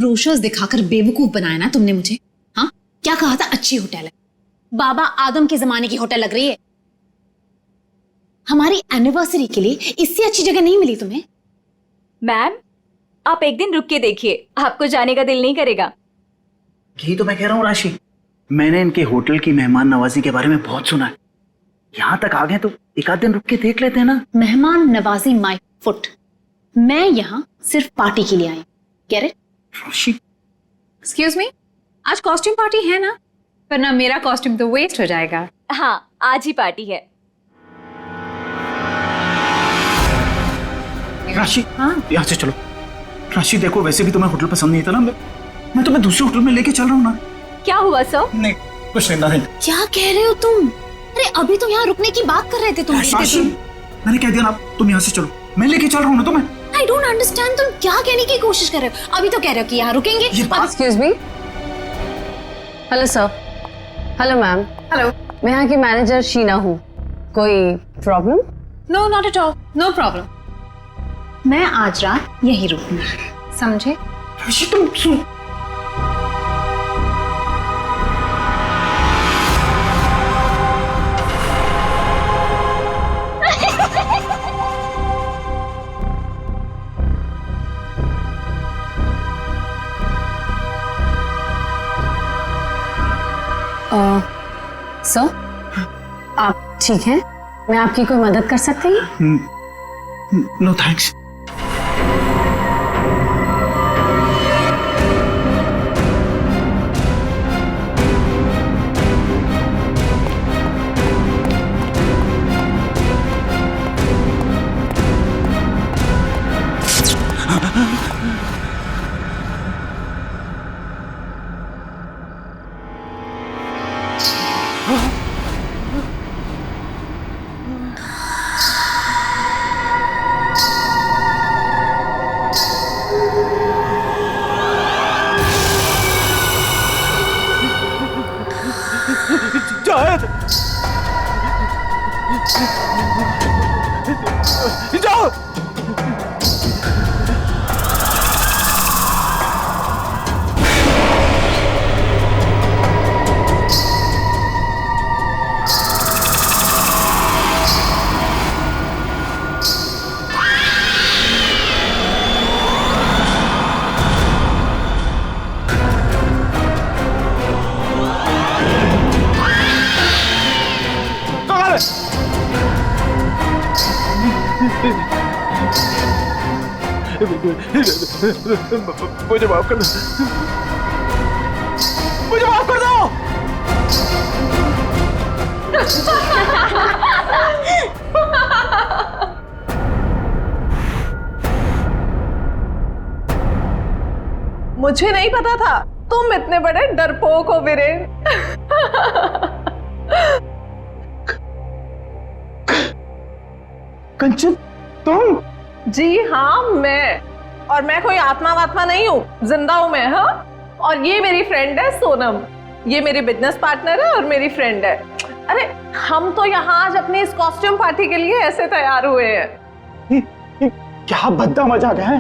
Brochures दिखाकर बेवकूफ बनाया ना तुमने मुझे। हाँ, क्या कहा था? अच्छी होटल है, बाबा आदम के जमाने की होटल लग रही है। हमारी एनिवर्सरी के लिए इससे अच्छी जगह नहीं मिली तुम्हें? मैम, आप एक दिन रुक के देखिए, आपको जाने का दिल नहीं करेगा। यही तो मैं कह रहा हूँ राशि, मैंने इनके होटल की मेहमान नवाजी के बारे में बहुत सुना है। यहाँ तक आ गए तो एक आध दिन रुक के देख लेते हैं ना। मेहमान नवाजी माय फुट। मैं यहाँ सिर्फ पार्टी के लिए आई। Get it? Rashi, excuse me, आज कॉस्ट्यूम पार्टी है ना? वरना मेरा कॉस्ट्यूम तो वेस्ट हो जाएगा। हाँ, आज ही पार्टी है। राशि, हाँ? यहाँ से चलो। राशि देखो, वैसे भी तुम्हें होटल पसंद नहीं था ना, मैं तुम्हें दूसरे होटल में लेके चल रहा हूँ ना। क्या हुआ सर? नहीं, कुछ नहीं। क्या कह रहे हो तुम? अरे अभी तो यहाँ रुकने की बात कर रहे थे तुम। राशि, मैंने कह दिया ना, तुम यहाँ से चलो, मैं लेके चल रहा हूँ ना तुम्हें। आई डोंट अंडरस्टैंड, तुम क्या कहने की कोशिश कर रहे हो? अभी तो कह रहे हो कि यहाँ रुकेंगे। Excuse me. Hello sir. Hello ma'am. Hello. मैं यहाँ की मैनेजर शीना हूँ। कोई problem? No, not at all, no problem. मैं आज रात यहीं रुकूंगी, समझे? राशि तुम सुन। सर, आप ठीक हैं? मैं आपकी कोई मदद कर सकती हूँ? No thanks. जाओ। मुझे माफ कर दो, मुझे माफ कर दो। मुझे नहीं पता था तुम इतने बड़े डरपोक हो वीरेन। कंचन, तुम? जी हाँ, और मैं कोई आत्मा वात्मा नहीं हूँ, जिंदा हूँ मैं। हाँ, और ये मेरी फ्रेंड है सोनम, ये मेरी बिजनेस पार्टनर है और मेरी फ्रेंड है। अरे हम तो यहाँ आज अपनी इस कॉस्ट्यूम पार्टी के लिए ऐसे तैयार हुए हैं। क्या भद्दा मजाक है,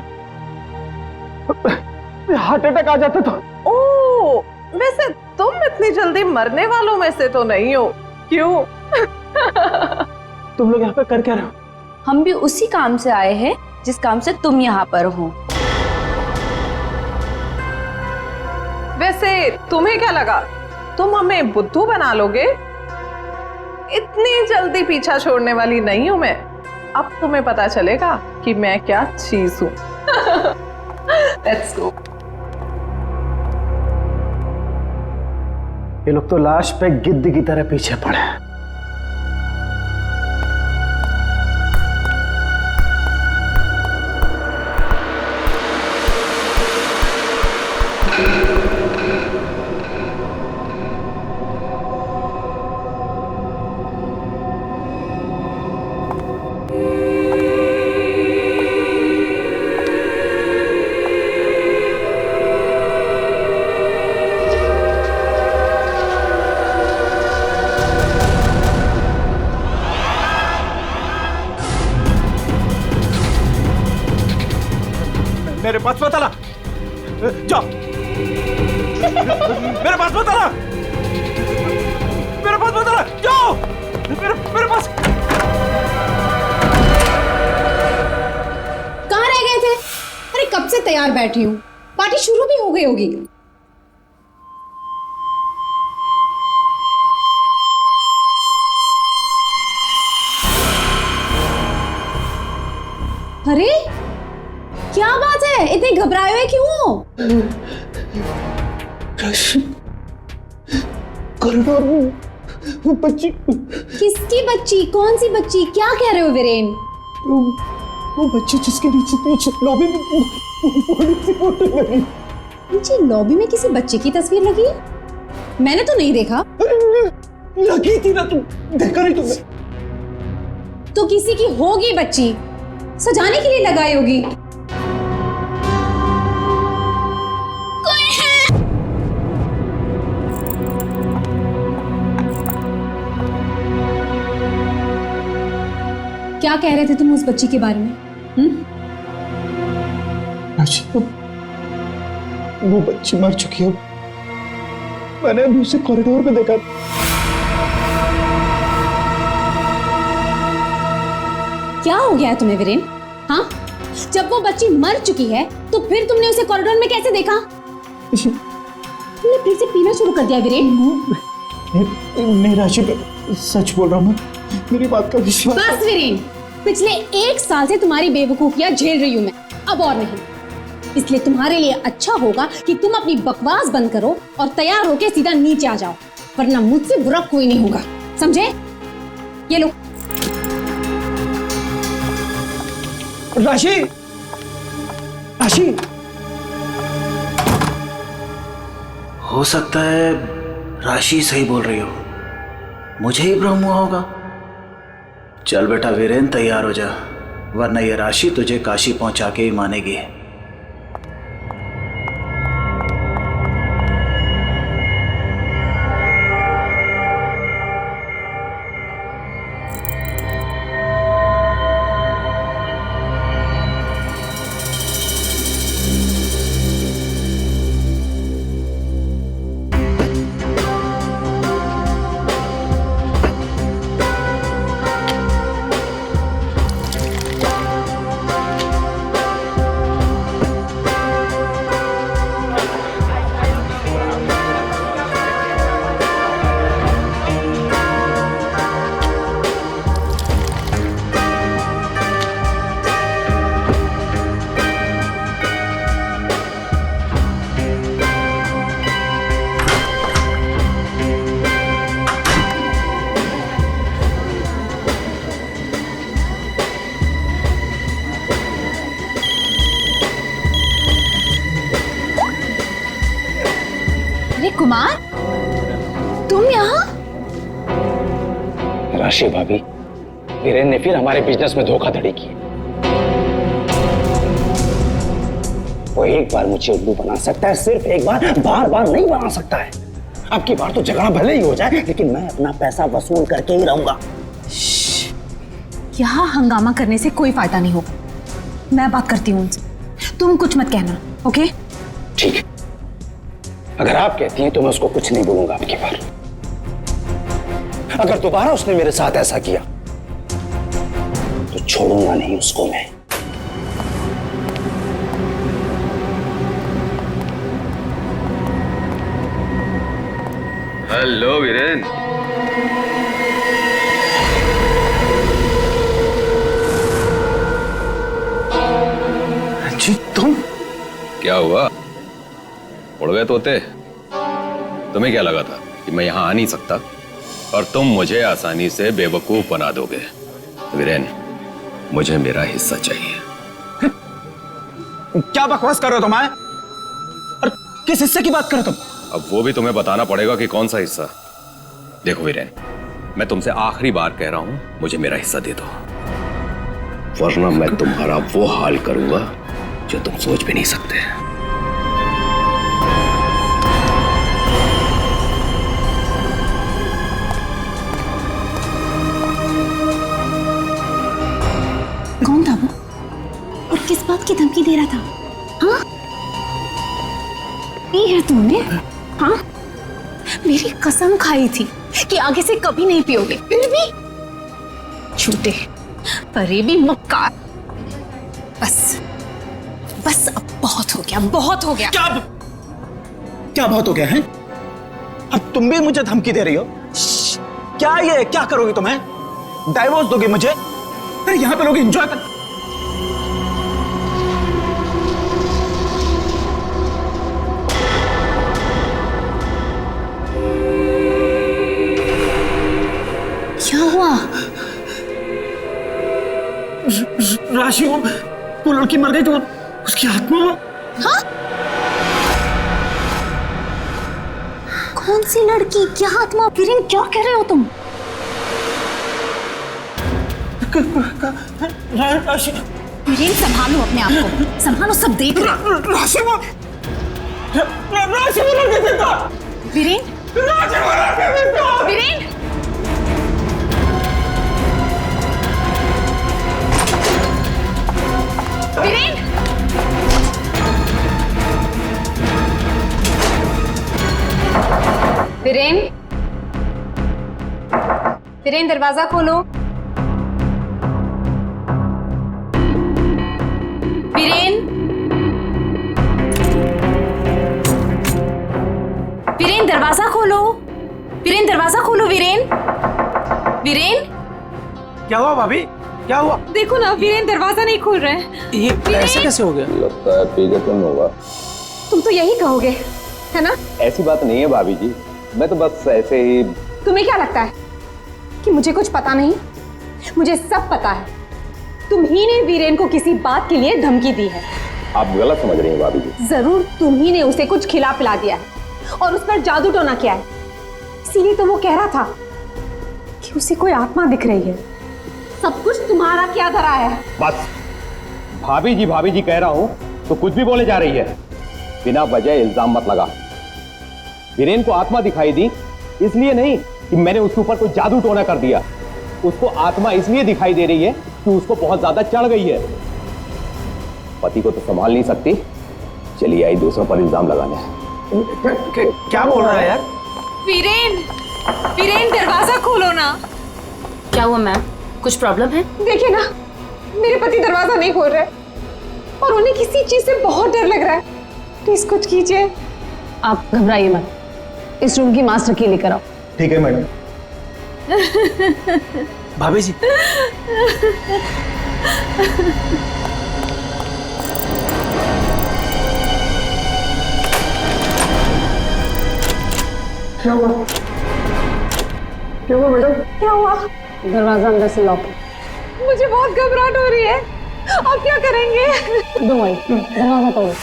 हार्ट अटैक आ जाता था। ओह, वैसे तुम इतनी जल्दी मरने वालों में से तो नहीं हो, क्यों? तुम लोग यहाँ पे कर क्या रहे हो? हम भी उसी काम से आए हैं जिस काम से तुम यहाँ पर हो। वैसे तुम्हें क्या लगा तुम हमें बुद्धू बना लोगे? इतनी जल्दी पीछा छोड़ने वाली नहीं हूं मैं। अब तुम्हें पता चलेगा कि मैं क्या चीज हूं। Let's go. ये लोग तो लाश पे गिद्ध की तरह पीछे पड़े हैं। मेरे पास मत आना, मेरे पास मत आना, जाओ मेरे पास। कहाँ रह गए थे? अरे कब से तैयार बैठी हूँ, पार्टी शुरू भी हो गई होगी। अरे क्या बात है, इतने घबराए हुए क्यों? कॉरिडोर में वो बच्ची। किसकी बच्ची? कौन सी बच्ची? क्या कह रहे हो वीरेन? वो बच्ची जिसके नीचे लॉबी में बड़ी सी फोटो लगी। नीचे लॉबी में किसी बच्चे की तस्वीर लगी है? मैंने तो नहीं देखा। लगी थी ना, तुम देखा नहीं तुमने? तो किसी की होगी बच्ची, सजाने के लिए लगाई होगी। कोई है? क्या कह रहे थे तुम उस बच्ची के बारे में? वो बच्ची मर चुकी है, मैंने अभी उसे कॉरिडोर में देखा। क्या हो गया है तुम्हें वीरेन? हाँ, जब वो बच्ची मर चुकी है तो फिर तुमने उसे कॉरिडोर में कैसे देखा? तुमने फिर से पीना शुरू कर दिया वीरेन? नहीं राशि, सच बोल रहा हूँ मैं, मेरी बात का विश्वास। बस वीरेन, पिछले 1 साल से तुम्हारी बेवकूफियां झेल रही हूं मैं, अब और नहीं। इसलिए तुम्हारे लिए अच्छा होगा कि तुम अपनी बकवास बंद करो और तैयार होके सीधा नीचे आ जाओ, वरना मुझसे बुरा कोई नहीं होगा, समझे? ये लो। राशि, राशि, हो सकता है राशि सही बोल रही हो, मुझे ही भ्रम हुआ होगा। चल बेटा वीरेन, तैयार हो जा, वरना ये राशि तुझे काशी पहुंचा के ही मानेगी। कुमार, तुम यहाँ? राशि भाभी, वीरेन ने फिर हमारे बिजनेस में धोखाधड़ी की। वो एक बार मुझे उल्लू बना सकता है, सिर्फ एक बार, बार बार नहीं बना सकता है। अब की बार तो झगड़ा भले ही हो जाए, लेकिन मैं अपना पैसा वसूल करके ही रहूंगा। यहाँ हंगामा करने से कोई फायदा नहीं होगा, मैं बात करती हूँ उनसे, तुम कुछ मत कहना, ओके? ठीक है, अगर आप कहती हैं तो मैं उसको कुछ नहीं बोलूंगा अब की बार। अगर दोबारा उसने मेरे साथ ऐसा किया तो छोड़ूंगा नहीं उसको मैं। हेलो वीरेन। जी तुम? क्या हुआ, उड़ गए तोते? तुम्हें क्या लगा था कि मैं यहां आ नहीं सकता और तुम मुझे आसानी से बेवकूफ बना दोगे? वीरेन, मुझे मेरा हिस्सा चाहिए। क्या बकवास कर रहे हो तुम? और किस हिस्से की बात कर रहे हो तुम? अब वो भी तुम्हें बताना पड़ेगा कि कौन सा हिस्सा। देखो वीरेन, मैं तुमसे आखिरी बार कह रहा हूं, मुझे मेरा हिस्सा दे दो, वरना मैं तुम्हारा वो हाल करूंगा जो तुम सोच भी नहीं सकते। कौन था वो और किस बात की धमकी दे रहा था? हाँ, ये है तुमने? हाँ, मेरी कसम खाई थी कि आगे से कभी नहीं पियोगे, फिर भी झूठे, फरेबी, मक्कार। बस बस अब बहुत हो गया, बहुत हो गया। क्या बहुत हो गया है? अब तुम भी मुझे धमकी दे रही हो? क्या ये क्या करोगी तुम्हें? डाइवोर्स दोगे मुझे? अरे यहाँ पे लोग एंजॉय कर। क्या हुआ? राशि वो लड़की मर गई तो उसकी आत्मा। हाँ? कौन सी लड़की, क्या आत्मा? वीरेन क्या कह रहे हो तुम? राशि, वीरेन संभालो अपने आप को, संभालो, सब देख रहे हैं। राशि वो लड़की जिंदा। वीरेन, राशि वो लड़की जिंदा। वीरेन, वीरेन, वीरेन, वीरेन दरवाजा खोलो। वीरेन, वीरेन दरवाजा खोलो। वीरेन दरवाजा खोलो। वीरेन, वीरेन, क्या हुआ भाभी? क्या हुआ? देखो ना, वीरेन दरवाजा नहीं खोल रहे हैं। ये ऐसे कैसे हो गया? लगता है पी के तुम होगा। तुम तो यही कहोगे, है ना? ऐसी बात नहीं है भाभी जी, मैं तो बस ऐसे ही। तुम्हें क्या लगता है कि मुझे कुछ पता नहीं? मुझे सब पता है। तुम ही ने वीरेन को किसी बात के लिए धमकी दी है। आप गलत समझ रही हैं भाभी जी। जरूर तुम ही ने उसे कुछ खिला पिला दिया है और उस पर जादू टोना किया है। इसीलिए तो वो कह रहा था कि उसे कोई आत्मा दिख रही है। सब कुछ तुम्हारा क्या धरा है? बस भाभी जी कह रहा हूं तो कुछ भी बोले जा रही है। बिना वजह इल्जाम मत लगा। वीरेन को आत्मा दिखाई दी इसलिए नहीं कि मैंने उसके ऊपर कोई जादू टोना कर दिया। उसको आत्मा इसलिए दिखाई दे रही है कि उसको बहुत ज्यादा चढ़ गई है। पति को तो संभाल नहीं सकती, चलिए आई दूसरों पर इल्जाम लगाने। क्या बोल रहा है यार? वीरेन, वीरेन दरवाजा खोलो ना। क्या हुआ मैम, कुछ प्रॉब्लम है? देखिए ना, मेरे पति दरवाजा नहीं खोल रहे और उन्हें किसी चीज से बहुत डर लग रहा है। प्लीज कुछ कीजिए। आप घबराइए मत, इस रूम की मास्टर की लेकर आओ। ठीक है मैडम। भाभी जी, क्या हुआ? क्या हुआ मैडम? क्या हुआ? दरवाजा अंदर से लॉक है। मुझे बहुत घबराहट हो रही है। अब क्या करेंगे? दो भाई, दरवाजा तोड़ो।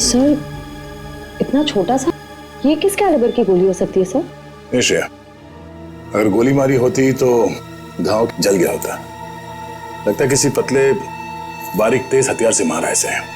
सर, इतना छोटा सा, ये किस कैलिबर की गोली हो सकती है सर? श्रेया, अगर गोली मारी होती तो घाव जल गया होता। लगता है किसी पतले बारीक तेज हथियार से मारा ऐसे।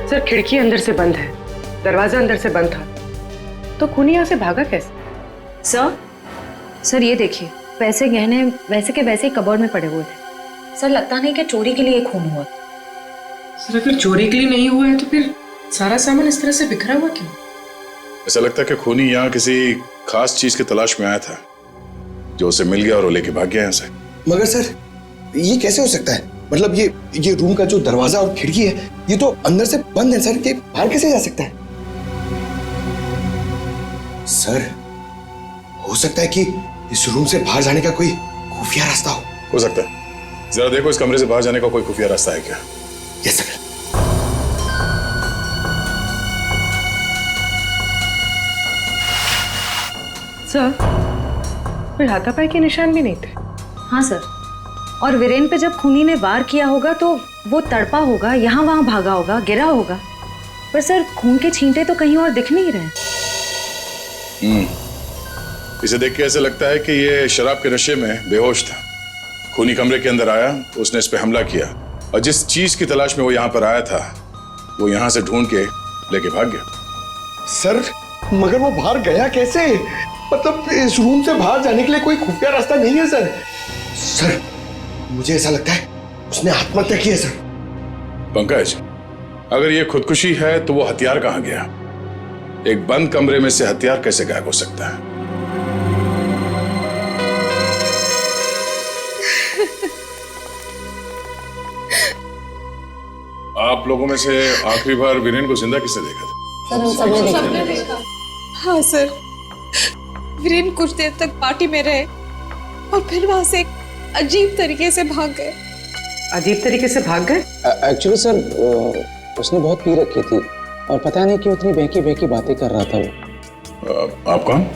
सर, खिड़की अंदर से बंद है, दरवाजा अंदर से बंद था, तो खून यहाँ से भागा कैसे? सर ये देखिए, पैसे गहने वैसे के वैसे ही कबर्ड में पड़े हुए थे। सर लगता नहीं कि चोरी के लिए खून हुआ। सर अगर चोरी के लिए नहीं हुआ है तो फिर सारा सामान इस तरह से बिखरा हुआ क्यों? ऐसा लगता है कि खूनी यहाँ किसी खास चीज की तलाश में आया था, जो उसे मिल गया और वो लेके भाग गया यहाँ से। मगर सर, ये कैसे हो सकता है? मतलब ये रूम का जो दरवाजा और खिड़की है, ये तो अंदर से बंद है सर, कि बाहर कैसे जा सकता है? सर, हो सकता है कि इस रूम से बाहर जाने का कोई खुफिया रास्ता हो सकता है। जरा देखो इस कमरे से बाहर जाने का कोई खुफिया रास्ता है क्या? Yes sir. सर, कोई हाथापाई के निशान भी नहीं थे। हाँ सर, और वीरेन पे जब खूनी ने वार किया होगा तो वो तड़पा होगा, यहाँ वहां भागा होगा, गिरा होगा, पर सर खून के छींटे तो कहीं और दिख नहीं रहे। इसे देख के ऐसा लगता है कि ये शराब के नशे में बेहोश था। खूनी कमरे के अंदर आया, उसने इस पे हमला किया और जिस चीज की तलाश में वो यहाँ पर आया था वो यहाँ से ढूंढ के लेके भाग गया। सर मगर वो बाहर गया कैसे? मतलब इस रूम से बाहर जाने के लिए कोई खुफिया रास्ता नहीं है सर। सर मुझे ऐसा लगता है उसने आत्महत्या की है सर। पंकज, अगर ये खुदकुशी है तो वो हथियार कहाँ गया? एक बंद कमरे में से हथियार कैसे गायब हो सकता है? आप लोगों में से आखिरी बार वीरेन को जिंदा किसने देखा था? सर हम सबने देखा। हाँ सर, वीरेन कुछ देर तक पार्टी में रहे और फिर वहां से एक अजीब तरीके से भाग गए। अजीब तरीके से भाग गए? एक्चुअली सर उसने बहुत पी रखी थी और पता नहीं क्यों इतनी बहकी बहकी बातें कर रहा था वो। आप कौन?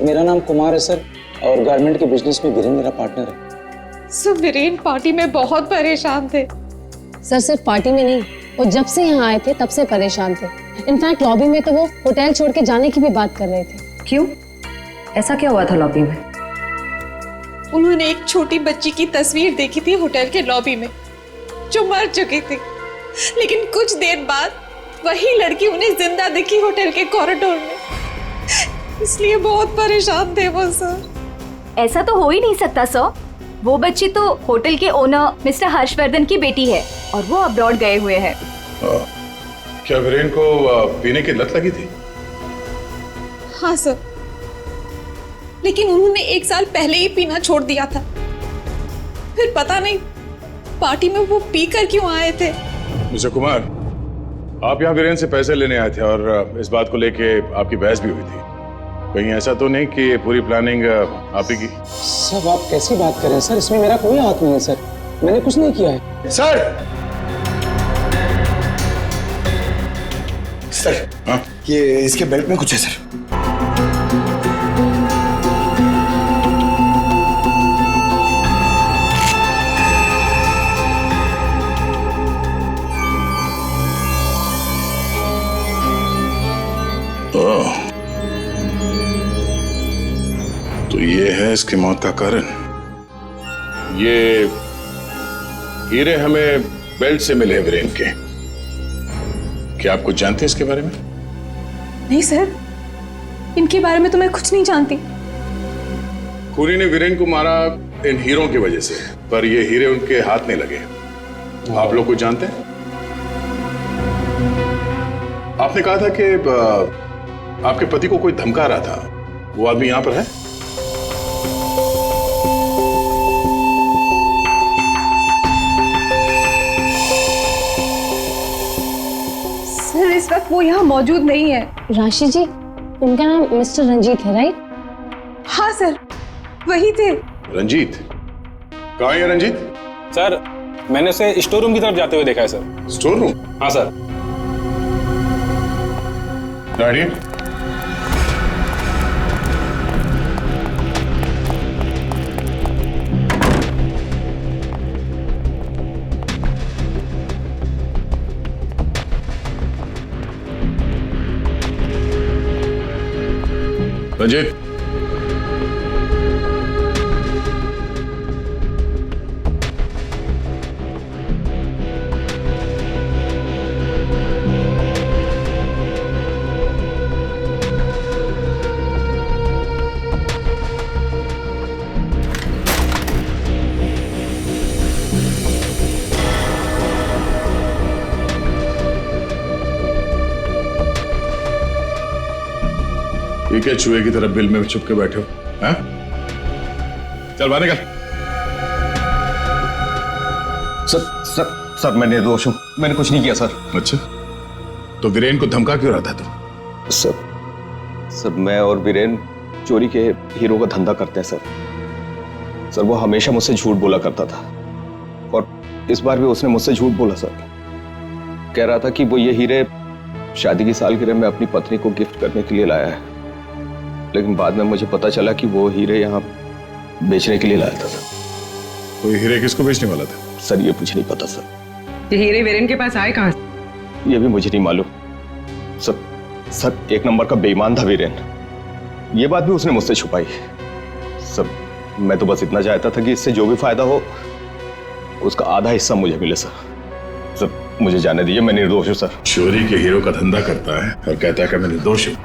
मेरा नाम कुमार है सर और गारमेंट के बिजनेस में वीरेन मेरा पार्टनर है। सर वीरेन पार्टी में बहुत परेशान थे। सर सिर्फ पार्टी में नहीं, वो जब से यहाँ आए थे तब से परेशान थे। इनफैक्ट लॉबी में तो वो होटल छोड़ के जाने की भी बात कर रहे थे। क्यों, ऐसा क्या हुआ था लॉबी में? उन्होंने एक छोटी बच्ची की तस्वीर देखी थी होटल के लॉबी में जो मर चुकी थी, लेकिन कुछ देर बाद वही लड़की उन्हें जिंदा दिखी होटल के कॉरिडोर में। इसलिए बहुत परेशान थे वो सर। ऐसा तो हो ही नहीं सकता सर, वो बच्ची तो होटल के ओनर मिस्टर हर्षवर्धन की बेटी है और वो अब्रॉड गए हुए हैं। क्या वीरेन को पीने की लत लगी थी? हाँ सर, लेकिन उन्होंने 1 साल पहले ही पीना छोड़ दिया था। फिर पता नहीं पार्टी में वो पीकर क्यों आए थे। मिस्टर कुमार, आप यहाँ वीरेन से पैसे लेने आए थे और इस बात को लेके आपकी बहस भी हुई थी। कहीं ऐसा तो नहीं कि पूरी प्लानिंग आप ही की? सर आप कैसी बात कर रहे हैं सर, इसमें मेरा कोई हाथ नहीं है सर, मैंने कुछ नहीं किया है। सर सर हाँ? ये इसके बेल्ट में कुछ है सर। तो ये है इसकी मौत का कारण। ये हीरे हमें बेल्ट से मिले वीरेन के। क्या आप कुछ जानते हैं इसके बारे में? नहीं सर, इनके बारे में तो मैं कुछ नहीं जानती। खूनी ने वीरेन को मारा इन हीरों की वजह से, पर ये हीरे उनके हाथ नहीं लगे। आप लोग कुछ जानते हैं? आपने कहा था कि आपके पति को कोई धमका रहा था, वो आदमी यहां पर है? सर इस वक्त वो यहाँ मौजूद नहीं है। राशि जी, उनका नाम मिस्टर रंजीत है राइट? हाँ सर, वही थे। रंजीत? कहाँ है रंजीत? सर मैंने उसे स्टोर रूम की तरफ जाते हुए देखा है सर। Store room? हाँ सर। रंजीत, ये क्या चूहे की तरफ बिल में छुप के बैठे हो? हैं? चल बाहर निकल। सर मैं निर्दोष हूं, मैंने कुछ नहीं किया सर। अच्छा, तो वीरेन को धमका क्यों रहा था तुम? सर मैं और वीरेन चोरी के हीरो का धंधा करते हैं सर। वो हमेशा मुझसे झूठ बोला करता था और इस बार भी उसने मुझसे झूठ बोला सर। कह रहा था कि वो ये हीरे शादी की सालगिरह में अपनी पत्नी को गिफ्ट करने के लिए लाया है, लेकिन बाद में मुझे पता चला कि वो हीरे यहाँ बेचने के लिए लाया था सर। कोई हीरे किसको बेचने वाला था? सर ये मुझे नहीं पता सर। ये हीरे वीरेन के पास आए कहाँ से? ये भी मुझे नहीं मालूम सर। सर एक नंबर का बेईमान था वीरेन, ये बात भी उसने मुझसे छुपाई। सर मैं तो बस इतना चाहता था कि इससे जो भी फायदा हो उसका आधा हिस्सा मुझे मिले सर। सर मुझे जाने दीजिए, मैं निर्दोष हूँ सर। चोरी के हीरो का धंधा करता है और कहता है कि मैं निर्दोष हूँ।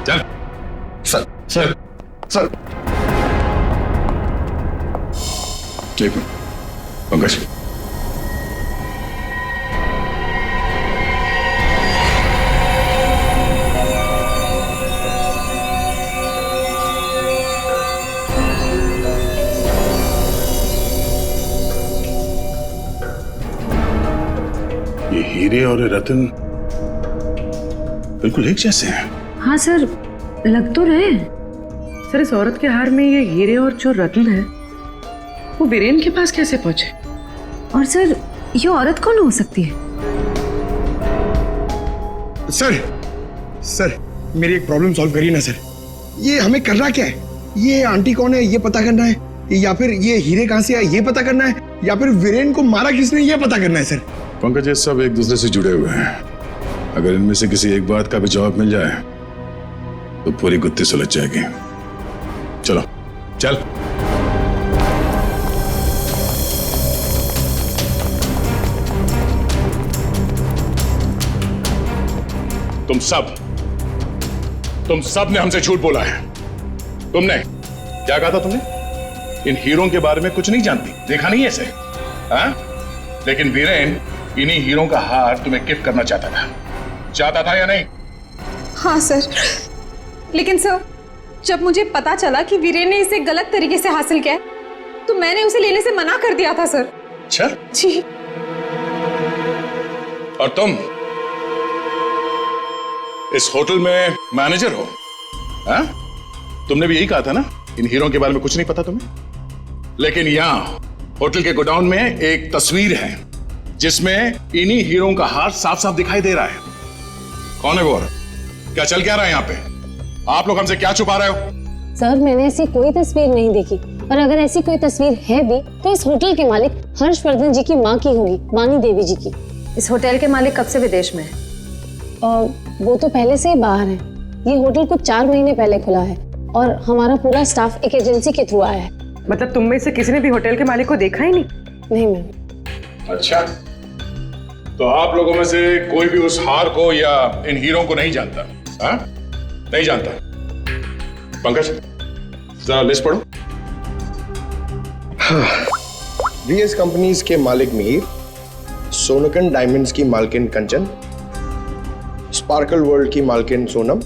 चल सर सर सर एक मिनट पंकज, ये हीरे और ये रतन बिल्कुल एक जैसे हैं। हाँ सर, लग तो रहे। सर इस औरत के हार में ये हीरे और जो रत्न है वो वीरेन के पास कैसे पहुंचे? और सर ये औरत कौन हो सकती है? सर मेरी एक प्रॉब्लम सॉल्व करिए ना सर। ये हमें करना क्या है? ये आंटी कौन है ये पता करना है, या फिर ये हीरे कहाँ से आए ये पता करना है, या फिर वीरेन को मारा किसने ये पता करना है सर। पंकज ये सब एक दूसरे से जुड़े हुए हैं। अगर इनमें से किसी एक बात का भी जवाब मिल जाए तो पूरी गुत्थी सुलझ जाएगी। चलो चल। तुम सब ने हमसे झूठ बोला है। तुमने क्या कहा था? तुमने इन हीरों के बारे में कुछ नहीं जानती, देखा नहीं ऐसे? हाँ? लेकिन वीरेन इन्हीं हीरों का हार तुम्हें गिफ्ट करना चाहता था या नहीं? हाँ सर, लेकिन सर जब मुझे पता चला कि वीरेन ने इसे गलत तरीके से हासिल किया है तो मैंने उसे लेने से मना कर दिया था सर। अच्छा जी। और तुम इस होटल में मैनेजर हो? हाँ? तुमने भी यही कहा था ना इन हीरों के बारे में कुछ नहीं पता तुम्हें। लेकिन यहां होटल के गोडाउन में एक तस्वीर है जिसमें इन्हीं हीरों का हार साफ साफ दिखाई दे रहा है। कौन है वो औरत? क्या चल क्या रहा है यहाँ पे? आप लोग हमसे क्या छुपा रहे हो? सर मैंने ऐसी कोई तस्वीर नहीं देखी, और अगर ऐसी कोई तस्वीर है भी तो इस होटल के मालिक हर्षवर्धन जी की माँ की होगी, वानी देवी जी की। इस होटल के मालिक कब से विदेश में है? और वो तो पहले से ही बाहर है। ये होटल कुछ 4 महीने पहले खुला है और हमारा पूरा स्टाफ एक एजेंसी के थ्रू आया है। मतलब तुम में से किसी ने भी होटल के मालिक को देखा ही नहीं? नहीं मैम। अच्छा, तो आप लोगों में से कोई भी उस हार को या इन हीरों को नहीं जानता? हाँ? नहीं जानता? पंकज जरा लिस्ट पढ़ो। वीएस कंपनीज के मालिक मीर, सोनकन डायमंड्स की मालकिन कंचन, स्पार्कल वर्ल्ड की मालकिन सोनम।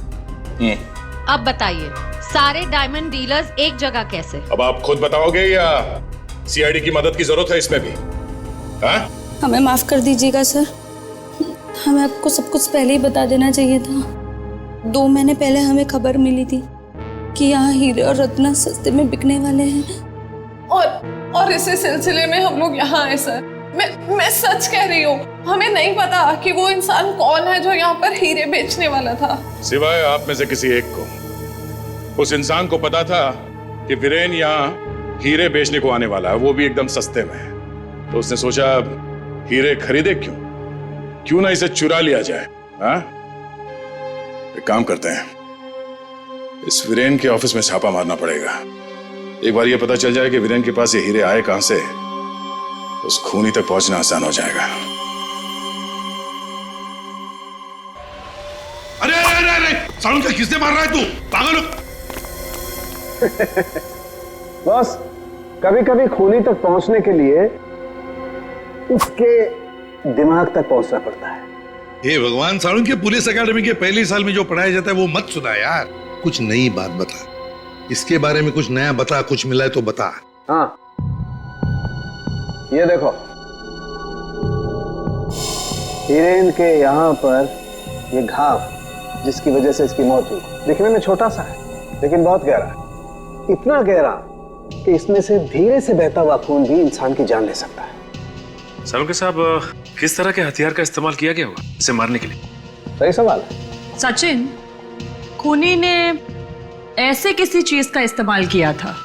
अब बताइए सारे डायमंड डीलर्स एक जगह कैसे? अब आप खुद बताओगे या सीआईडी की मदद की जरूरत है इसमें भी? हाँ? हमें माफ कर दीजिएगा सर, हमें आपको सब कुछ पहले ही बता देना चाहिए था। 2 महीने पहले हमें खबर मिली थी कि यहाँ हीरे और रत्न सस्ते में बिकने वाले हैं, और इसी सिलसिले में हम लोग यहाँ आए सर। मैं सच कह रही हूँ, हमें नहीं पता कि वो इंसान कौन है जो यहाँ पर हीरे बेचने वाला था। सिवाय आप में से किसी एक को उस इंसान को पता था कि वीरेन यहाँ हीरे बेचने को आने वाला है, वो भी एकदम सस्ते में। तो उसने सोचा हीरे खरीदे क्यों ना इसे चुरा लिया जाए। हाँ? एक काम करते हैं, इस वीरेन के ऑफिस में छापा मारना पड़ेगा। एक बार ये पता चल जाए कि वीरेन के पास ये हीरे आए कहां से, उस खूनी तक पहुंचना आसान हो जाएगा। अरे अरे अरे साउंड का किसने मार रहा है? तू पागल हो? बॉस, कभी कभी खूनी तक पहुंचने के लिए उसके दिमाग तक पहुंचना पड़ता है। हे भगवान, साउंड के पुलिस अकेडमी के पहले साल में जो पढ़ाया जाता है वो मत सुना यार। कुछ नई बात बता, इसके बारे में कुछ नया बता, कुछ मिला है तो बता। हाँ, ये देखो, हीरेन के यहाँ पर ये घाव जिसकी वजह से इसकी मौत हुई, दिखने में छोटा सा है लेकिन बहुत गहरा है। इतना गहरा कि इसमें से धीरे से बहता हुआ खून भी इंसान की जान ले सकता है। सालुंके साहब, किस तरह के हथियार का इस्तेमाल किया गया होगा इसे मारने के लिए? सही सवाल है। सचिन, खूनी ने ऐसे किसी चीज का इस्तेमाल किया था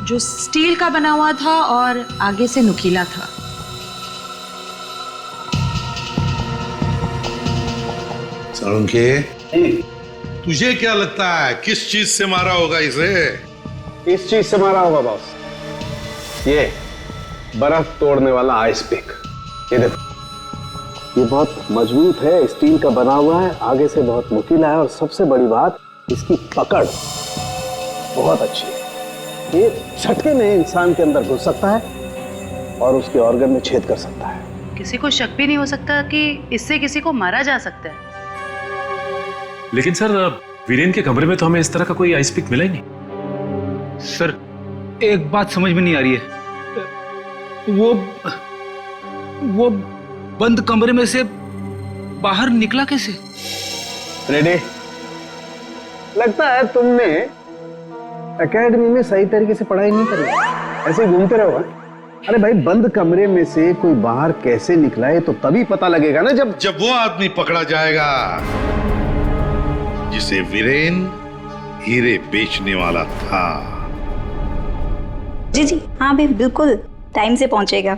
जो स्टील का बना हुआ था और आगे से नुकीला था। साळुंखे, तुझे क्या लगता है किस चीज से मारा होगा इसे? इस चीज से मारा होगा बॉस, ये बर्फ तोड़ने वाला आइस पिक। ये देखो, ये बहुत मजबूत है, स्टील का बना हुआ है, आगे से बहुत नुकीला है और सबसे बड़ी बात इसकी पकड़ बहुत अच्छी है। ये झटके में इंसान के अंदर घुस सकता है और उसके ऑर्गन में छेद कर सकता है। किसी को शक भी नहीं हो सकता कि इससे किसी को मारा जा सकता है। लेकिन सर, वीरेन के कमरे में तो हमें इस तरह का कोई आइस पिक मिला ही नहीं। सर, एक बात समझ में नहीं आ रही है, वो बंद कमरे में से बाहर निकला कैसे? रेडी? लगता है तुमने एकेडमी में सही तरीके से पढ़ाई नहीं करी, ऐसे ही घूमते रहो। अरे भाई, बंद कमरे में से कोई बाहर कैसे निकला है तो तभी पता लगेगा ना, जब वो आदमी पकड़ा जाएगा जिसे वीरेन हीरे बेचने वाला था। जी जी हाँ भाई, बिल्कुल टाइम से पहुंचेगा।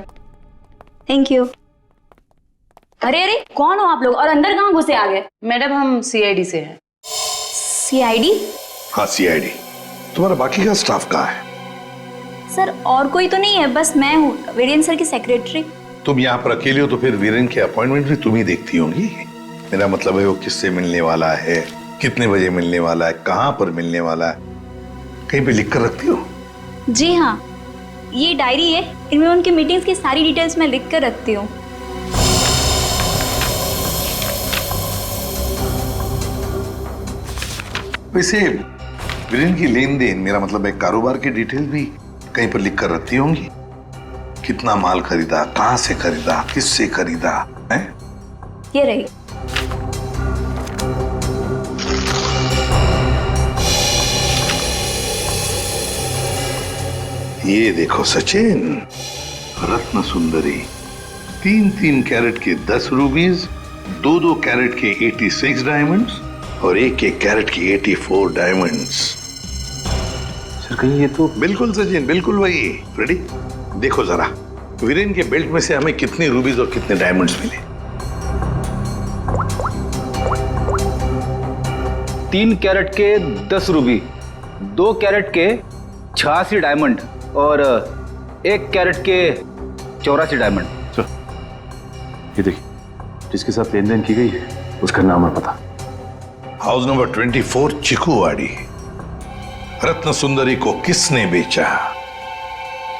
Thank you. अरे अरे, कौन हो आप लोग और अंदर कहाँ घुसे आ गए? मैडम, हम सीआईडी से हैं। सीआईडी? हाँ, सीआईडी। तुम्हारा बाकी का स्टाफ कहाँ है? सर, और कोई तो नहीं है, बस मैं हूँ, वीरेन सर की सेक्रेटरी। तुम यहाँ पर अकेले हो तो फिर वीरेन के अपॉइंटमेंट भी तुम ही देखती होंगी। मेरा मतलब है वो किससे मिलने वाला है, कितने बजे मिलने वाला है, कहाँ पर मिलने वाला है, कहीं पे लिख कर रखती हो? जी हाँ, ये डायरी है, इनमें उनकी मीटिंग्स की सारी डिटेल्स मैं लिख कर रखती हूँ। वैसे वीरेन की लेन देन, मेरा मतलब है कारोबार की डिटेल भी कहीं पर लिख कर रखती होंगी। कितना माल खरीदा, कहाँ से खरीदा, किससे खरीदा है? ये रही। ये देखो सचिन, रत्न सुंदरी, 3-3 कैरेट के 10 रूबीज, 2-2 कैरेट के 86 डायमंड्स और 1-1 कैरेट की 84 डायमंड्स। सर, कहीं ये तो बिल्कुल सचिन, बिल्कुल वही। रेडी? देखो जरा, वीरेन के बेल्ट में से हमें कितने रूबीज और कितने डायमंड्स मिले? 3 कैरेट के 10 रूबी, 2 कैरेट के 86 डायमंड और 1 कैरेट के 84 डायमंड। सर, ये देखिए, जिसके साथ लेन देन की गई है उसका नाम और पता। House number 24, चिकूवाड़ी। रत्न सुंदरी को किसने बेचा,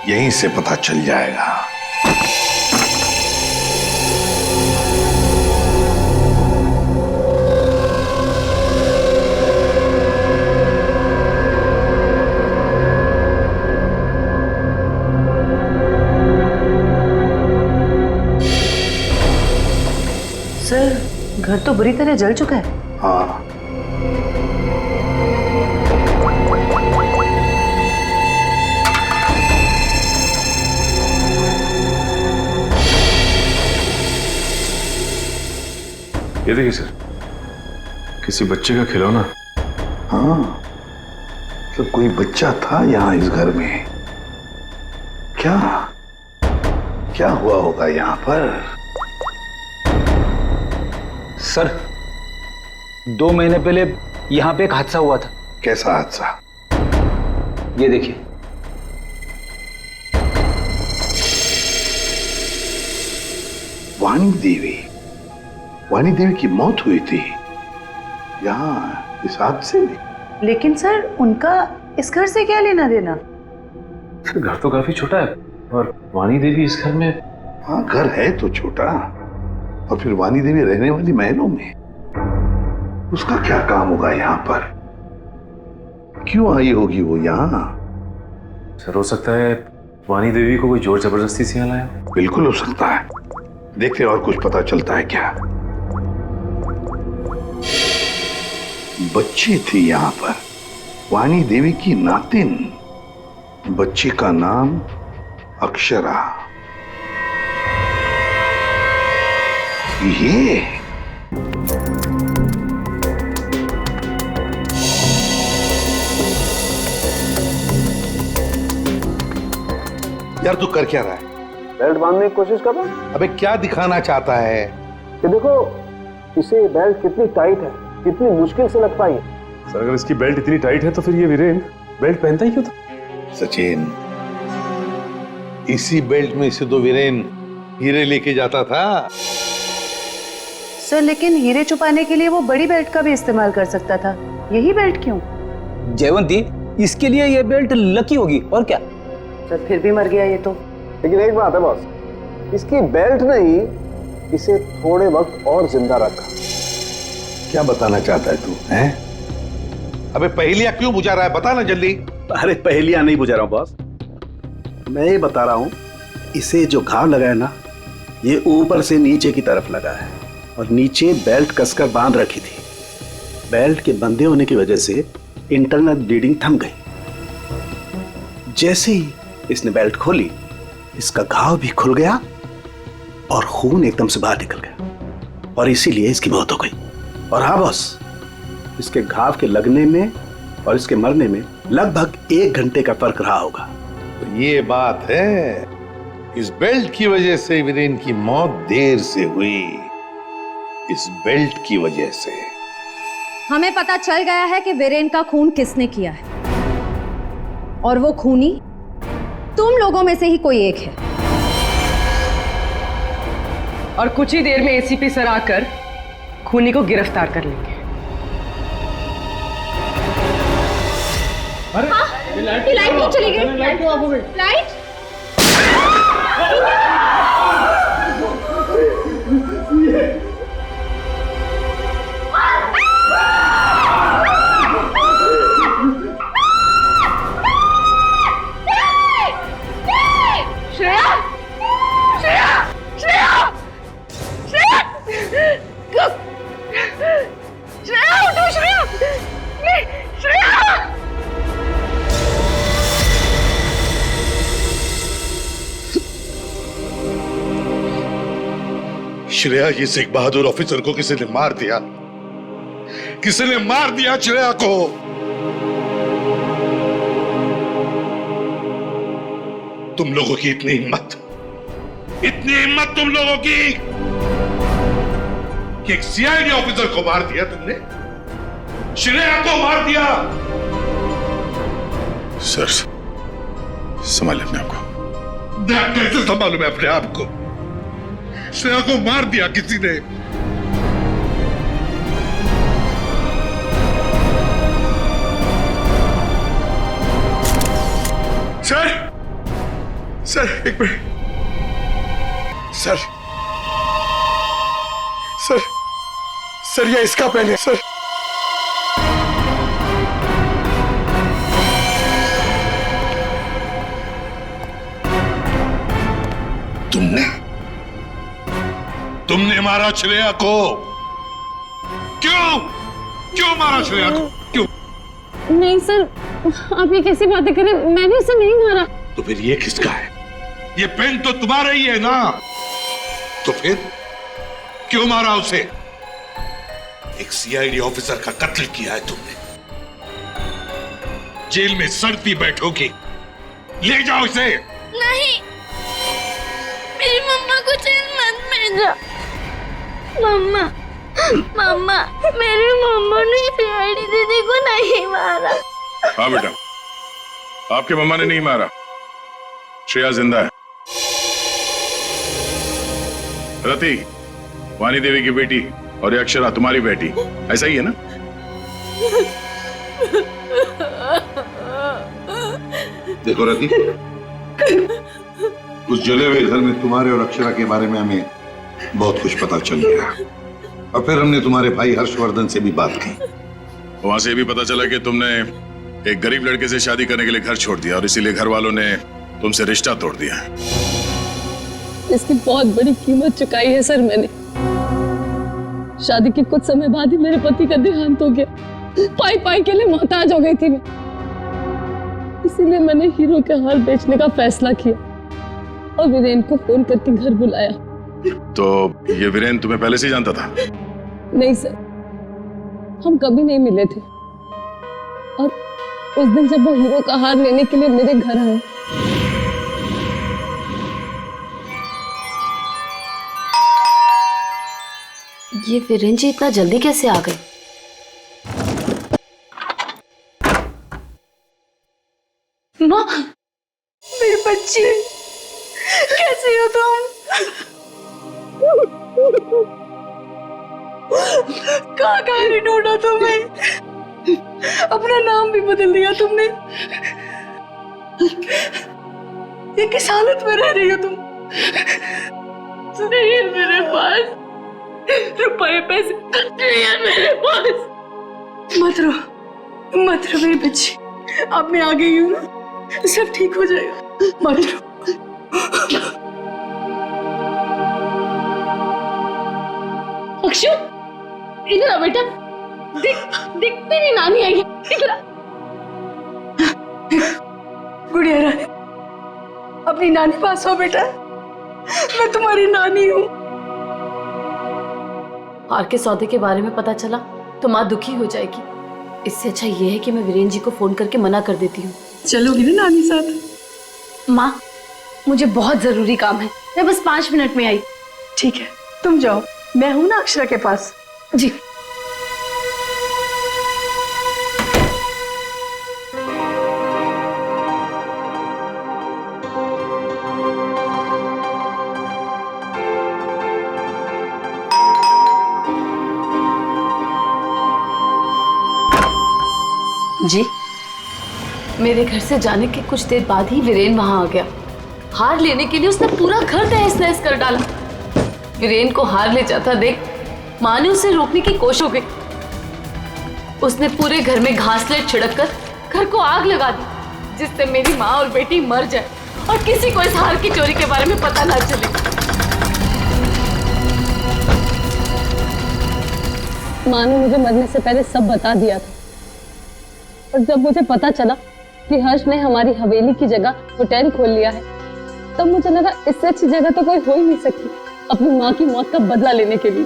यहीं से पता चल जाएगा। सर, घर तो बुरी तरह जल चुका है। हाँ, ये देखिए सर, किसी बच्चे का खिलौना। हाँ, तो कोई बच्चा था यहाँ इस घर में। क्या क्या हुआ होगा यहाँ पर? सर, 2 महीने पहले यहाँ पे एक हादसा हुआ था। कैसा हादसा? ये देखिए। वाणी देवी की मौत हुई थी यहाँ इस हादसे में। लेकिन सर, उनका इस घर से क्या लेना देना? सर, घर तो काफी छोटा है और वाणी देवी इस घर में। हाँ, घर है तो छोटा, और फिर वाणी देवी रहने वाली महलों में। उसका क्या काम होगा यहाँ पर? क्यों आई होगी वो यहाँ? सर, हो सकता है वाणी देवी को कोई जोर जबरदस्ती से यहाँ लाया। बिल्कुल हो सकता है। देखते और कुछ पता चलता है क्या? बच्ची थी यहाँ पर, वाणी देवी की नातिन। बच्ची का नाम अक्षरा। ये यार तू कर क्या रहा है? बेल्ट बांधने की कोशिश कर रहा हूं। अबे क्या दिखाना चाहता है? ये देखो इसे बेल्ट कितनी टाइट है, कितनी मुश्किल से लग पाई है। सर अगर इसकी बेल्ट इतनी टाइट है तो फिर ये वीरेन बेल्ट पहनता ही क्यों था? सचिन, इसी बेल्ट में से तो वीरेन हीरे लेके जाता था। सर लेकिन हीरे छुपाने के लिए वो बड़ी बेल्ट का भी इस्तेमाल कर सकता था, यही बेल्ट क्यों? जयवंती, इसके लिए ये बेल्ट लकी होगी और क्या। सर फिर भी मर गया ये तो। लेकिन एक बात है बॉस, इसकी बेल्ट ने ही इसे थोड़े वक्त और जिंदा रखा। क्या बताना चाहता है तू? हैं? अबे पहेलियां क्यों बुझा रहा है? बता ना जल्दी। अरे पहेलियां नहीं बुझा रहा हूं बॉस, मैं ये बता रहा हूं इसे जो घाव लगा है ना, ये ऊपर से नीचे की तरफ लगा है और नीचे बेल्ट कसकर बांध रखी थी। बेल्ट के बंधे होने की वजह से इंटरनल ब्लीडिंग थम गई। जैसे ही इसने बेल्ट खोली, इसका घाव भी खुल गया और खून एकदम से बाहर निकल गया और इसीलिए इसकी मौत हो गई। और हाँ बॉस, इसके घाव के लगने में और इसके मरने में लगभग 1 घंटे का फर्क रहा होगा। तो ये बात है, इस बेल्ट की वजह से वीरेन की मौत देर से हुई। इस बेल्ट की वजह से हमें पता चल गया है कि वीरेन का खून किसने किया है, और वो खूनी तुम लोगों में से ही कोई एक है। और कुछ ही देर में एसीपी सर आकर खूनी को गिरफ्तार कर लेंगे। लाइट नहीं चली गई। लाइट श्रेया, ये सिख बहादुर ऑफिसर को किसी ने मार दिया, किसी ने मार दिया श्रेया को। तुम लोगों की इतनी हिम्मत तुम लोगों की कि एक सीआईडी ऑफिसर को मार दिया तुमने, श्रेया को मार दिया। सर संभाले अपने आप को। कैसे संभालूं मैं अपने आप को? श्रेया को मार दिया किसी ने। सर एक मिनट। सर ये इसका पेन है सर। तुमने मारा श्रेया को। क्यों मारा श्रेया को? क्यों? नहीं सर, आप ये कैसी बातें करें, मैंने उसे नहीं मारा। तो फिर ये किसका है? ये पेन तो तुम्हारा ही है ना, तो फिर क्यों मारा उसे? एक सीआईडी ऑफिसर का कत्ल किया है तुमने, जेल में सड़ती बैठोगी। ले जाओ इसे। नहीं, मेरी मम्मा को जेल मत भेजो। मम्मा मेरी मम्मा ने सीआईडी दीदी को नहीं मारा। हाँ बेटा, आपके मम्मा ने नहीं मारा, श्रेया जिंदा है। रति, वानी देवी की बेटी, और ये अक्षरा तुम्हारी बेटी, ऐसा ही है ना? देखो रति, उस जले हुए घर में तुम्हारे और अक्षरा के बारे में हमें बहुत कुछ पता चल गया, और फिर हमने तुम्हारे भाई हर्षवर्धन से भी बात की। वहां से भी पता चला कि तुमने एक गरीब लड़के से शादी करने के लिए घर छोड़ दिया और इसीलिए घर वालों ने तुमसे रिश्ता तोड़ दिया। इसकी बहुत बड़ी कीमत चुकाई है सर मैंने। शादी के कुछ समय बाद ही मेरे पति का देहांत हो गया। पाई के लिए मोहताज हो गई थी मैं, इसीलिए मैंने हीरो के हार बेचने का फैसला किया और वीरेन को फोन करके घर बुलाया। तो ये वीरेन तुम्हें पहले से ही जानता था? नहीं सर, हम कभी नहीं मिले थे, और उस दिन जब वो हीरो का हार लेने के लिए मेरे घर आए ये वीरेन जी इतना जल्दी कैसे आ गए? माँ, मेरी बच्ची, कैसे हो तुम? कहाँ कहाँ नहीं ढूंढा तुम्हें? अपना नाम भी बदल दिया तुमने। ये किस हालत में रह रही हो तुम? नहीं है मेरे पास रुपए पैसे, नहीं है मेरे पास। मत रो मेरी बच्ची, अब मैं आ गई हूँ ना, सब ठीक हो जाएगा, मत रो। अक्षु, इधर आ बेटा, देख तेरी नानी आई है, इधर आ। गुड़िया रानी, अपनी नानी पास हो बेटा, मैं तुम्हारी नानी हूँ। हार के सौदे के बारे में पता चला तो माँ दुखी हो जाएगी। इससे अच्छा ये है कि मैं वीरेन जी को फोन करके मना कर देती हूँ। चलोगी ना नानी साथ? माँ, मुझे बहुत जरूरी काम है, मैं बस 5 मिनट में आई। ठीक है, तुम जाओ, मैं हूं ना अक्षरा के पास। जी। जी, मेरे घर से जाने के कुछ देर बाद ही वीरेन वहां आ गया। हार लेने के लिए उसने पूरा घर तहस नहस कर डाला। वीरेन को हार ले जाता देख माँ ने उसे रोकने की कोशिश हो गई। उसने पूरे घर में घासलेट छिड़क कर घर को आग लगा दी, जिससे मेरी माँ और बेटी मर जाए और किसी को इस हार की चोरी के बारे में पता ना चले। माँ ने मुझे मरने से पहले सब बता दिया था, और जब मुझे पता चला कि हर्ष ने हमारी हवेली की जगह होटल खोल लिया है, तब मुझे लगा इससे अच्छी जगह तो कोई हो ही नहीं सकती अपनी माँ की मौत का बदला लेने के लिए।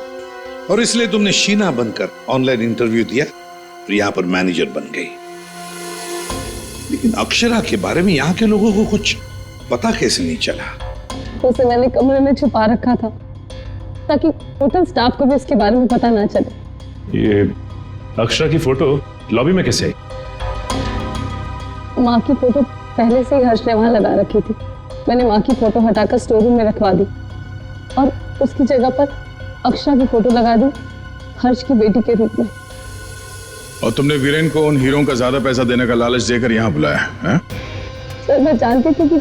और इसलिए तुमने शीना बनकर ऑनलाइन इंटरव्यू दिया और यहाँ पर मैनेजर बन गई। लेकिन अक्षरा के बारे में यहाँ के लोगों को कुछ पता कैसे नहीं चला? उसे मैंने कमरे में छुपा रखा था ताकि होटल स्टाफ को भी उसके बारे में पता ना चले। ये अक्षरा की फोटो लॉबी में कैसे आई? माँ की फोटो पहले से ही हर्ष ने वहां लगा रखी थी। मैंने माँ की फोटो हटाकर स्टोर रूम में रखवा दी और उसकी जगह पर अक्षरा की फोटो लगा दी, हर्ष की बेटी के रूप में। और तुमने वीरेन को उन हीरों का ज्यादा पैसा देने का लालच देकर यहाँ बुलाया है? सर, मैं जानती थी कि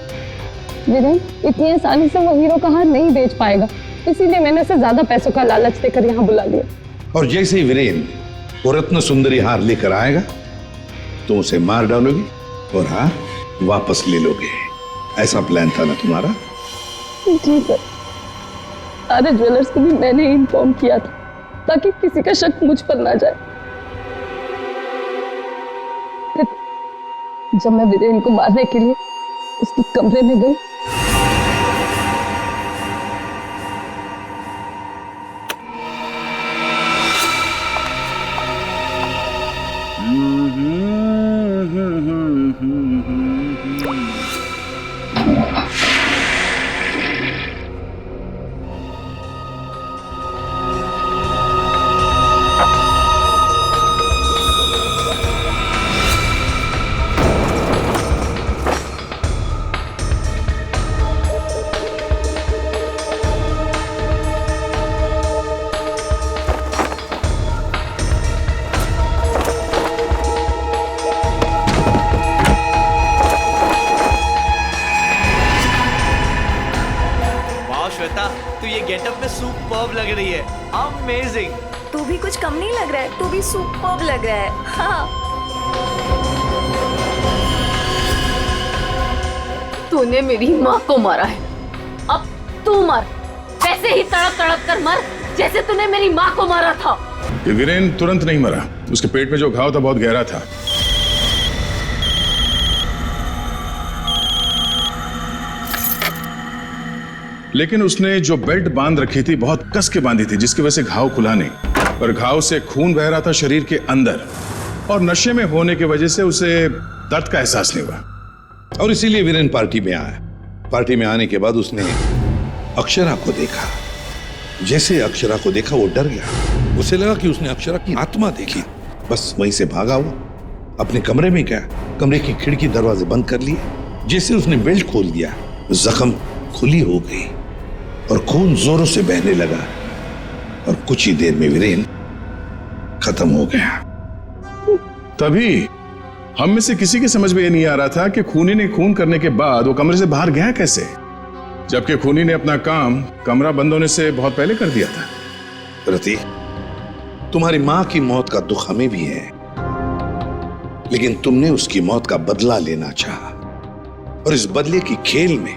वीरेन इतनी आसानी से वो हीरो का हार नहीं बेच पाएगा, इसीलिए मैंने उसे ज्यादा पैसों का लालच देकर यहाँ बुला लिया। और जैसे ही वीरेन वो रत्न सुंदरी हार लेकर आएगा तो उसे मार डालोगे और हार वापस ले लोगे। ऐसा प्लान था ना तुम्हारा? जी सर, सारे ज्वेलर्स को भी मैंने इन्फॉर्म किया था ताकि किसी का शक मुझ पर ना जाए। फिर जब मैं वीरेन को मारने के लिए उसके कमरे में गई, तू ये गेटअप में सुपर्ब लग रही है, अमेजिंग। तू भी कुछ कम नहीं लग रहा है, तू भी सुपर्ब लग रहा है। हाँ। तूने मेरी माँ को मारा है, अब तू मर, वैसे ही तड़प तड़प कर मर जैसे तूने मेरी माँ को मारा था। ये वीरेन तुरंत नहीं मरा, उसके पेट में जो घाव था बहुत गहरा था। लेकिन उसने जो बेल्ट बांध रखी थी बहुत कस के बांधी थी, जिसकी वजह से घाव खुला नहीं, पर घाव से खून बह रहा था शरीर के अंदर, और नशे में होने की वजह से उसे दर्द का एहसास नहीं हुआ। और इसीलिए वीरेन पार्टी में आया। पार्टी में आने के बाद उसने अक्षरा को देखा जैसे अक्षरा को देखा वो डर गया। उसे लगा कि उसने अक्षरा की आत्मा देखी। बस वहीं से भागा हुआ अपने कमरे में गया। कमरे की खिड़की दरवाजे बंद कर लिए। जैसे उसने बेल्ट खोल दिया, जख्म खुली हो गई और खून जोरों से बहने लगा और कुछ ही देर में वीरेन खत्म हो गया। तभी हम में से किसी के समझ में ये नहीं आ रहा था कि खूनी ने खून करने के बाद वो कमरे से बाहर गया कैसे, जबकि खूनी ने अपना काम कमरा बंद होने से बहुत पहले कर दिया था। रति, तुम्हारी मां की मौत का दुख हमें भी है, लेकिन तुमने उसकी मौत का बदला लेना चाहा और इस बदले की खेल में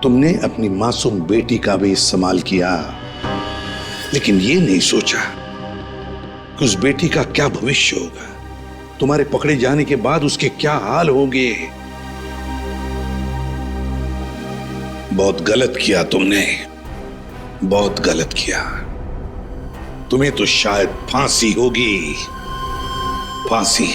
तुमने अपनी मासूम बेटी का भी इस्तेमाल किया, लेकिन ये नहीं सोचा कि उस बेटी का क्या भविष्य होगा। तुम्हारे पकड़े जाने के बाद उसके क्या हाल होंगे। बहुत गलत किया तुमने, बहुत गलत किया। तुम्हें तो शायद फांसी होगी, फांसी।